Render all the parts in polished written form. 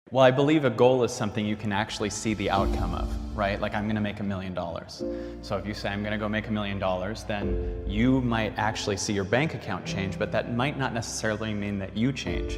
Well, I believe a goal is something you can actually see the outcome of, right? Like, I'm gonna make $1 million. So if you say, I'm gonna go make $1 million, then you might actually see your bank account change, but that might not necessarily mean that you change.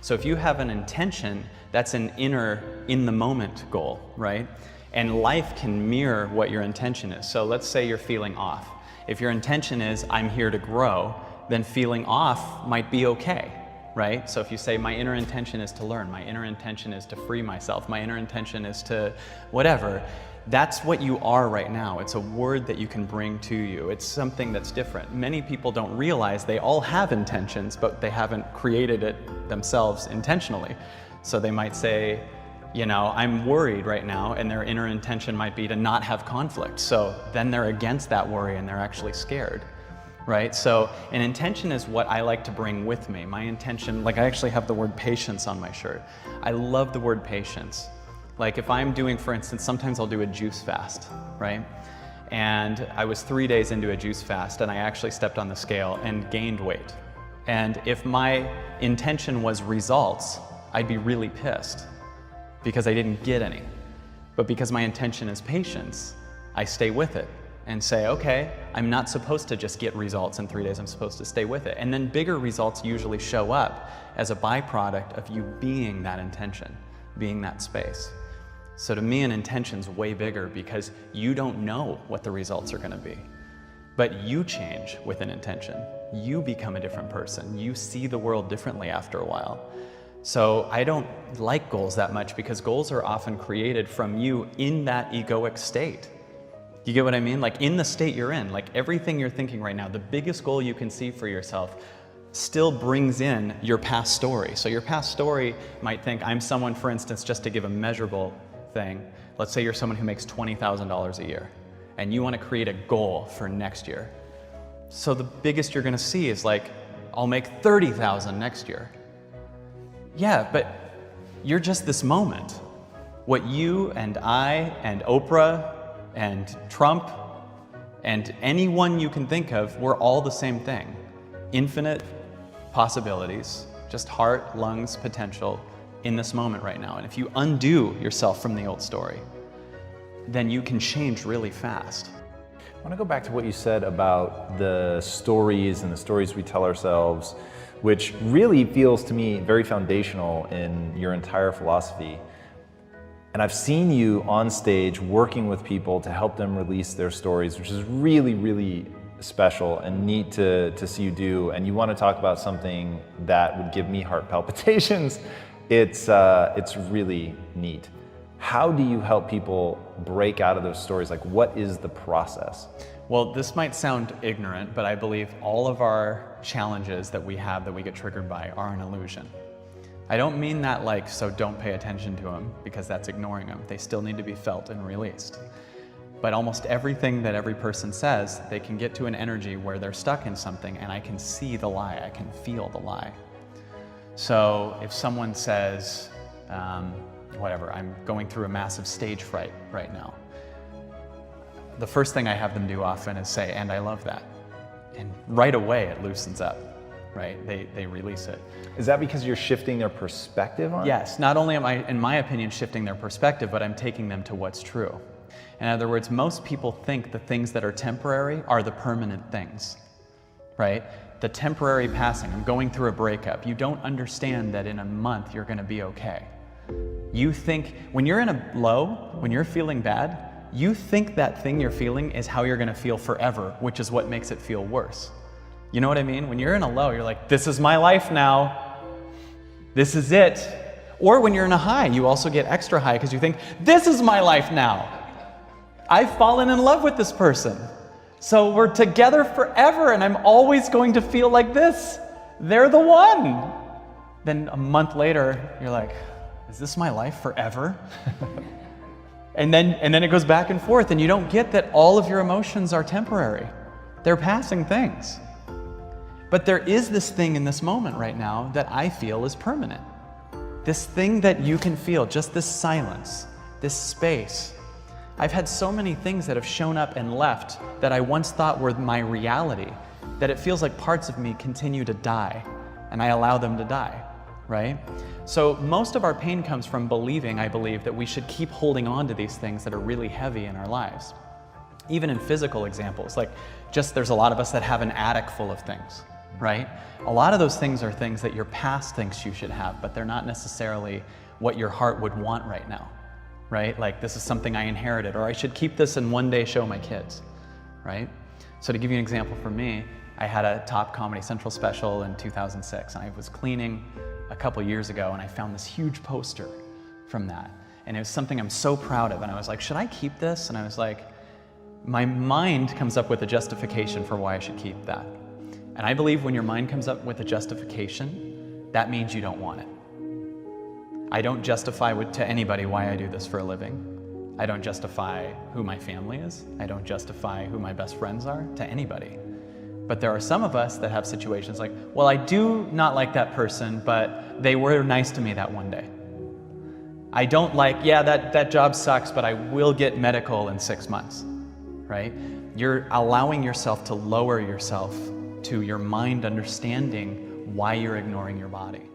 So if you have an intention, that's an inner, in the moment goal, right? And life can mirror what your intention is. So let's say you're feeling off. If your intention is, I'm here to grow, then feeling off might be okay, right? So if you say, my inner intention is to learn, my inner intention is to free myself, my inner intention is to whatever, that's what you are right now. It's a word that you can bring to you. It's something that's different. Many people don't realize they all have intentions, but they haven't created it themselves intentionally. So they might say, you know, I'm worried right now, and their inner intention might be to not have conflict. So then they're against that worry and they're actually scared. Right? So an intention is what I like to bring with me. My intention, like I actually have the word patience on my shirt. I love the word patience. Like if I'm doing, for instance, sometimes I'll do a juice fast, right? And I was 3 days into a juice fast and I actually stepped on the scale and gained weight. And if my intention was results, I'd be really pissed because I didn't get any. But because my intention is patience, I stay with it and say, okay, I'm not supposed to just get results in 3 days, I'm supposed to stay with it. And then bigger results usually show up as a byproduct of you being that intention, being that space. So to me, an intention's way bigger because you don't know what the results are gonna be. But you change with an intention. You become a different person. You see the world differently after a while. So I don't like goals that much because goals are often created from you in that egoic state. You get what I mean? Like in the state you're in, like everything you're thinking right now, the biggest goal you can see for yourself still brings in your past story. So your past story might think, I'm someone, for instance, just to give a measurable thing, let's say you're someone who makes $20,000 a year and you want to create a goal for next year. So the biggest you're going to see is like, I'll make 30,000 next year. Yeah, but you're just this moment. What you and I and Oprah and Trump and anyone you can think of, we're all the same thing. Infinite possibilities, just heart, lungs, potential in this moment right now. And if you undo yourself from the old story, then you can change really fast. I want to go back to what you said about the stories and the stories we tell ourselves, which really feels to me very foundational in your entire philosophy. And I've seen you on stage working with people to help them release their stories, which is really, really special and neat to see you do. And you want to talk about something that would give me heart palpitations. It's really neat. How do you help people break out of those stories? Like, what is the process? Well, this might sound ignorant, but I believe all of our challenges that we have that we get triggered by are an illusion. I don't mean that like, so don't pay attention to them, because that's ignoring them. They still need to be felt and released. But almost everything that every person says, they can get to an energy where they're stuck in something and I can see the lie, I can feel the lie. So if someone says, whatever, I'm going through a massive stage fright right now, the first thing I have them do often is say, and I love that. And right away it loosens up. Right? They release it. Is that because you're shifting their perspective on it? Yes, not only am I, in my opinion, shifting their perspective, but I'm taking them to what's true. In other words, most people think the things that are temporary are the permanent things, right? The temporary passing, I'm going through a breakup. You don't understand that in a month you're gonna be okay. You think, when you're in a low, when you're feeling bad, you think that thing you're feeling is how you're gonna feel forever, which is what makes it feel worse. You know what I mean? When you're in a low, you're like, this is my life now. This is it. Or when you're in a high, you also get extra high because you think, this is my life now. I've fallen in love with this person. So we're together forever and I'm always going to feel like this. They're the one. Then a month later, you're like, is this my life forever? and then it goes back and forth and you don't get that all of your emotions are temporary. They're passing things. But there is this thing in this moment right now that I feel is permanent. This thing that you can feel, just this silence, this space. I've had so many things that have shown up and left that I once thought were my reality, that it feels like parts of me continue to die. and I allow them to die, right? So most of our pain comes from believing, I believe, that we should keep holding on to these things that are really heavy in our lives. Even in physical examples, like just there's a lot of us that have an attic full of things, right? A lot of those things are things that your past thinks you should have, but they're not necessarily what your heart would want right now, right? Like this is something I inherited, or I should keep this and one day show my kids, right? So to give you an example for me, I had a top Comedy Central special in 2006, and I was cleaning a couple years ago, and I found this huge poster from that. And it was something I'm so proud of, and I was like, should I keep this? And I was like, my mind comes up with a justification for why I should keep that. And I believe when your mind comes up with a justification, that means you don't want it. I don't justify to anybody why I do this for a living. I don't justify who my family is. I don't justify who my best friends are to anybody. But there are some of us that have situations like, well, I do not like that person, but they were nice to me that one day. I don't like, yeah, that job sucks, but I will get medical in 6 months, right? You're allowing yourself to lower yourself to your mind understanding why you're ignoring your body.